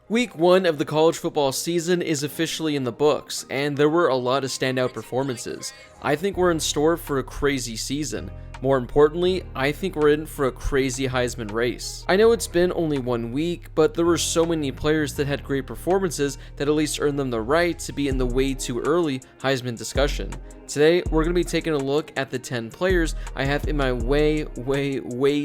Week 1 of the college football season is officially in the books, and there were a lot of standout performances. I think we're in store for a crazy season. More importantly, I think we're in for a crazy Heisman race. I know it's been only 1 week, but there were so many players that had great performances that at least earned them the right to be in the way too early Heisman discussion. Today, we're going to be taking a look at the 10 players I have in my way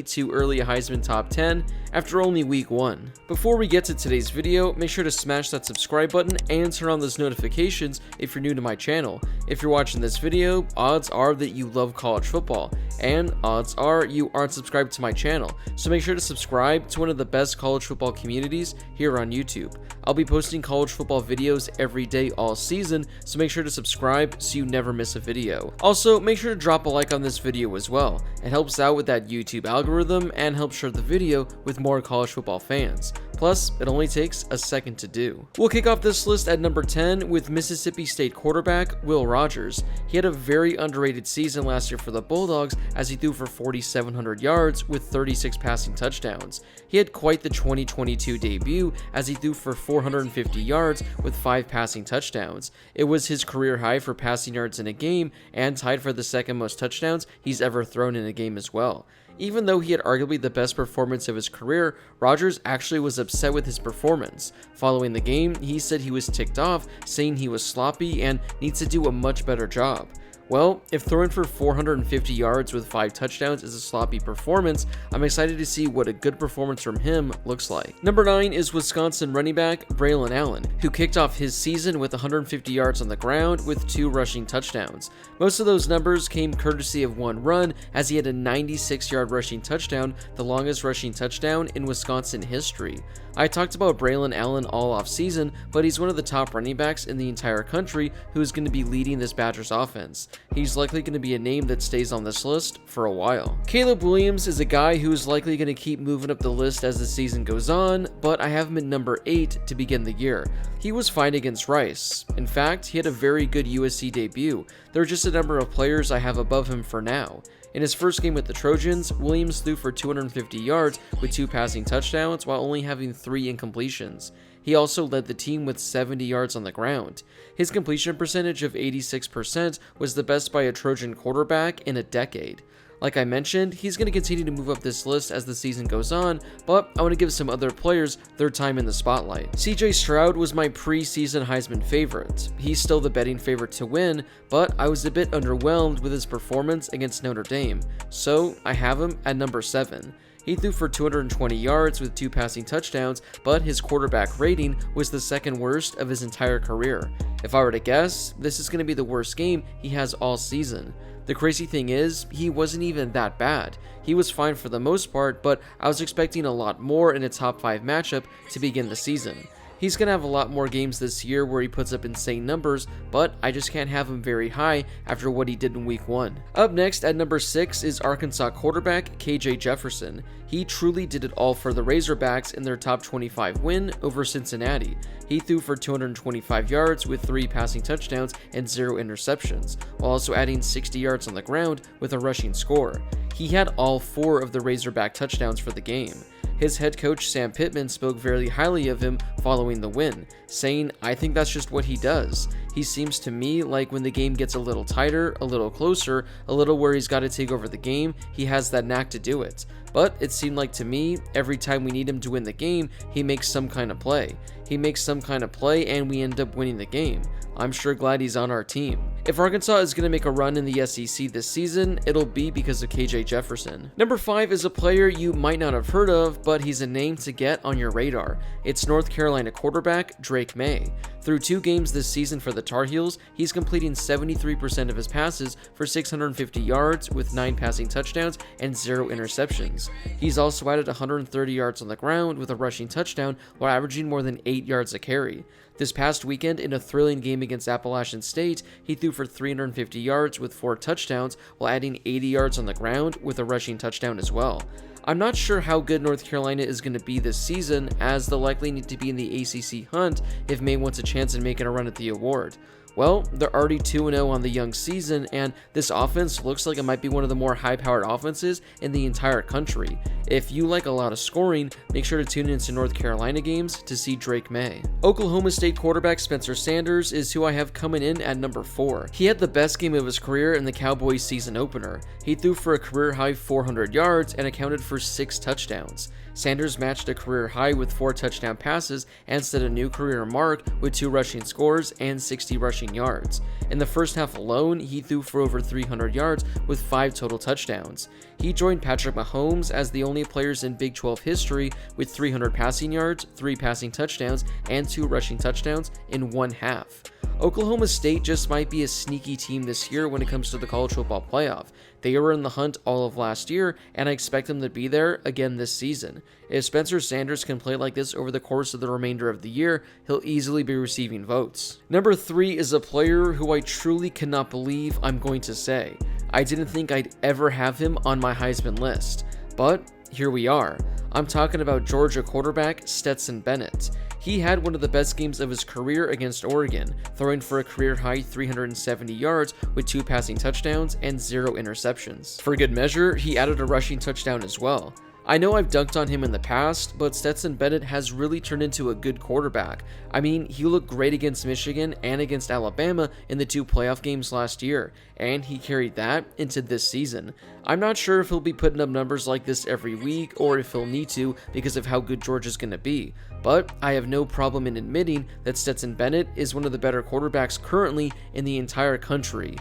too early Heisman top 10 after only week 1. Before we get to today's video, make sure to smash that subscribe button and turn on those notifications if you're new to my channel. If you're watching this video, odds are that you love college football, and odds are you aren't subscribed to my channel, so make sure to subscribe to one of the best college football communities here on YouTube. I'll be posting college football videos every day all season, so make sure to subscribe so you never miss a video. Also, make sure to drop a like on this video as well. It helps out with that YouTube algorithm and helps share the video with more college football fans. Plus, it only takes a second to do. We'll kick off this list at number 10 with Mississippi State quarterback Will Rogers. He had a very underrated season last year for the Bulldogs as he threw for 4,700 yards with 36 passing touchdowns. He had quite the 2022 debut as he threw for 450 yards with 5 passing touchdowns. It was his career high for passing yards in a game and tied for the second most touchdowns he's ever thrown in a game as well. Even though he had arguably the best performance of his career, Rogers actually was upset with his performance. Following the game, he said he was ticked off, saying he was sloppy and needs to do a much better job. Well, if throwing for 450 yards with 5 touchdowns is a sloppy performance, I'm excited to see what a good performance from him looks like. Number 9 is Wisconsin running back Braylon Allen, who kicked off his season with 150 yards on the ground with 2 rushing touchdowns. Most of those numbers came courtesy of one run, as he had a 96-yard rushing touchdown, the longest rushing touchdown in Wisconsin history. I talked about Braylon Allen all off season, but he's one of the top running backs in the entire country who is going to be leading this Badgers offense. He's likely going to be a name that stays on this list for a while. Caleb Williams is a guy who is likely going to keep moving up the list as the season goes on, but I have him at number 8 to begin the year. He was fine against Rice. In fact, he had a very good USC debut. There are just a number of players I have above him for now. In his first game with the Trojans, Williams threw for 250 yards with 2 passing touchdowns while only having 3 incompletions. He also led the team with 70 yards on the ground. His completion percentage of 86% was the best by a Trojan quarterback in a decade. Like I mentioned, he's going to continue to move up this list as the season goes on, but I want to give some other players their time in the spotlight. CJ Stroud was my preseason Heisman favorite. He's still the betting favorite to win, but I was a bit underwhelmed with his performance against Notre Dame, so I have him at number 7. He threw for 220 yards with 2 passing touchdowns, but his quarterback rating was the second worst of his entire career. If I were to guess, this is going to be the worst game he has all season. The crazy thing is, he wasn't even that bad. He was fine for the most part, but I was expecting a lot more in a top 5 matchup to begin the season. He's going to have a lot more games this year where he puts up insane numbers, but I just can't have him very high after what he did in week 1. Up next at number 6 is Arkansas quarterback KJ Jefferson. He truly did it all for the Razorbacks in their top 25 win over Cincinnati. He threw for 225 yards with 3 passing touchdowns and 0 interceptions, while also adding 60 yards on the ground with a rushing score. He had all 4 of the Razorback touchdowns for the game. His head coach Sam Pittman spoke very highly of him following the win, saying, "I think that's just what he does. He seems to me like when the game gets a little tighter, a little closer, a little where he's got to take over the game, he has that knack to do it. But it seemed like to me, every time we need him to win the game, he makes some kind of play. He makes some kind of play and we end up winning the game. I'm sure glad he's on our team." If Arkansas is going to make a run in the SEC this season, it'll be because of KJ Jefferson. Number 5 is a player you might not have heard of, but he's a name to get on your radar. It's North Carolina quarterback Drake May. Through 2 games this season for the Tar Heels, he's completing 73% of his passes for 650 yards with 9 passing touchdowns and 0 interceptions. He's also added 130 yards on the ground with a rushing touchdown while averaging more than 8 yards a carry. This past weekend, in a thrilling game against Appalachian State, he threw for 350 yards with 4 touchdowns while adding 80 yards on the ground with a rushing touchdown as well. I'm not sure how good North Carolina is going to be this season, as they'll likely need to be in the ACC hunt if May wants a chance in making a run at the award. Well, they're already 2-0 on the young season, and this offense looks like it might be one of the more high-powered offenses in the entire country. If you like a lot of scoring, make sure to tune into North Carolina games to see Drake May. Oklahoma State quarterback Spencer Sanders is who I have coming in at number 4. He had the best game of his career in the Cowboys season opener. He threw for a career-high 400 yards and accounted for 6 touchdowns. Sanders matched a career high with 4 touchdown passes and set a new career mark with 2 rushing scores and 60 rushing yards. In the first half alone, he threw for over 300 yards with 5 total touchdowns. He joined Patrick Mahomes as the only players in Big 12 history with 300 passing yards, 3 passing touchdowns, and 2 rushing touchdowns in one half. Oklahoma State just might be a sneaky team this year when it comes to the college football playoff. They were in the hunt all of last year, and I expect them to be there again this season. If Spencer Sanders can play like this over the course of the remainder of the year, he'll easily be receiving votes. Number 3 is a player who I truly cannot believe I'm going to say. I didn't think I'd ever have him on my Heisman list, but here we are. I'm talking about Georgia quarterback Stetson Bennett. He had one of the best games of his career against Oregon, throwing for a career-high 370 yards with 2 passing touchdowns and 0 interceptions. For good measure, he added a rushing touchdown as well. I know I've dunked on him in the past, but Stetson Bennett has really turned into a good quarterback. I mean, he looked great against Michigan and against Alabama in the 2 playoff games last year, and he carried that into this season. I'm not sure if he'll be putting up numbers like this every week or if he'll need to because of how good Georgia's going to be, but I have no problem in admitting that Stetson Bennett is one of the better quarterbacks currently in the entire country.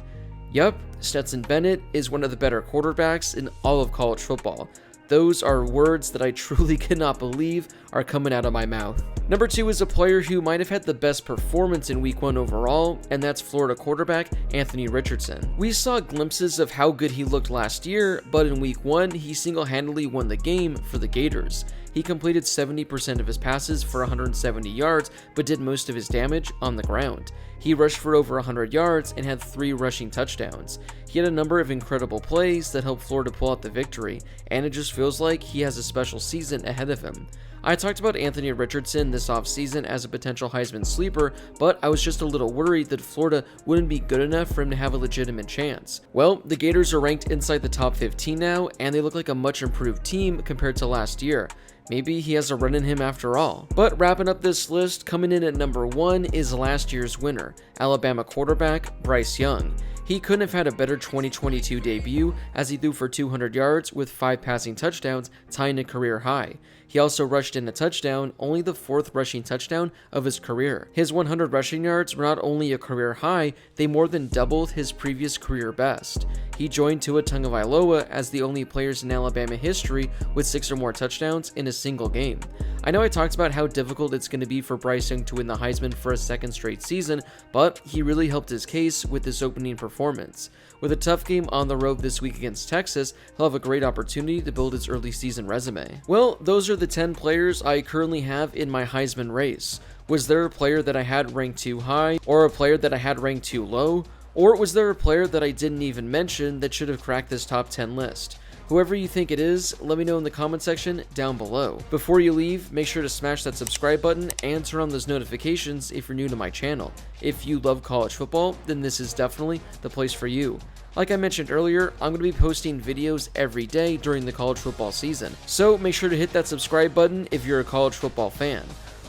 Yup, Stetson Bennett is one of the better quarterbacks in all of college football. Those are words that I truly cannot believe are coming out of my mouth. Number 2 is a player who might have had the best performance in week 1 overall, and that's Florida quarterback Anthony Richardson. We saw glimpses of how good he looked last year, but in week 1, he single-handedly won the game for the Gators. He completed 70% of his passes for 170 yards, but did most of his damage on the ground. He rushed for over 100 yards and had 3 rushing touchdowns. He had a number of incredible plays that helped Florida pull out the victory, and it just feels like he has a special season ahead of him. I talked about Anthony Richardson this offseason as a potential Heisman sleeper, but I was just a little worried that Florida wouldn't be good enough for him to have a legitimate chance. Well, the Gators are ranked inside the top 15 now, and they look like a much improved team compared to last year. Maybe he has a run in him after all. But wrapping up this list, coming in at number 1 is last year's winner, Alabama quarterback Bryce Young. He couldn't have had a better 2022 debut as he threw for 200 yards with 5 passing touchdowns, tying a career high. He also rushed in a touchdown, only the 4th rushing touchdown of his career. His 100 rushing yards were not only a career high, they more than doubled his previous career best. He joined Tua Tagovailoa as the only players in Alabama history with 6 or more touchdowns in a single game. I know I talked about how difficult it's going to be for Bryce Young to win the Heisman for a 2nd straight season, but he really helped his case with this opening performance. With a tough game on the road this week against Texas, he'll have a great opportunity to build his early season resume. Well, those are the 10 players I currently have in my Heisman race. Was there a player that I had ranked too high, or a player that I had ranked too low, or was there a player that I didn't even mention that should have cracked this top 10 list? Whoever you think it is, let me know in the comment section down below. Before you leave, make sure to smash that subscribe button and turn on those notifications if you're new to my channel. If you love college football, then this is definitely the place for you. Like I mentioned earlier, I'm going to be posting videos every day during the college football season, so make sure to hit that subscribe button if you're a college football fan.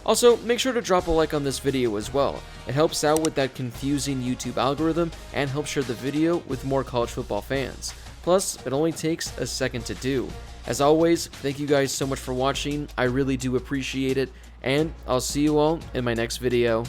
Also, make sure to drop a like on this video as well. It helps out with that confusing YouTube algorithm and helps share the video with more college football fans. Plus, it only takes a second to do. As always, thank you guys so much for watching. I really do appreciate it, and I'll see you all in my next video.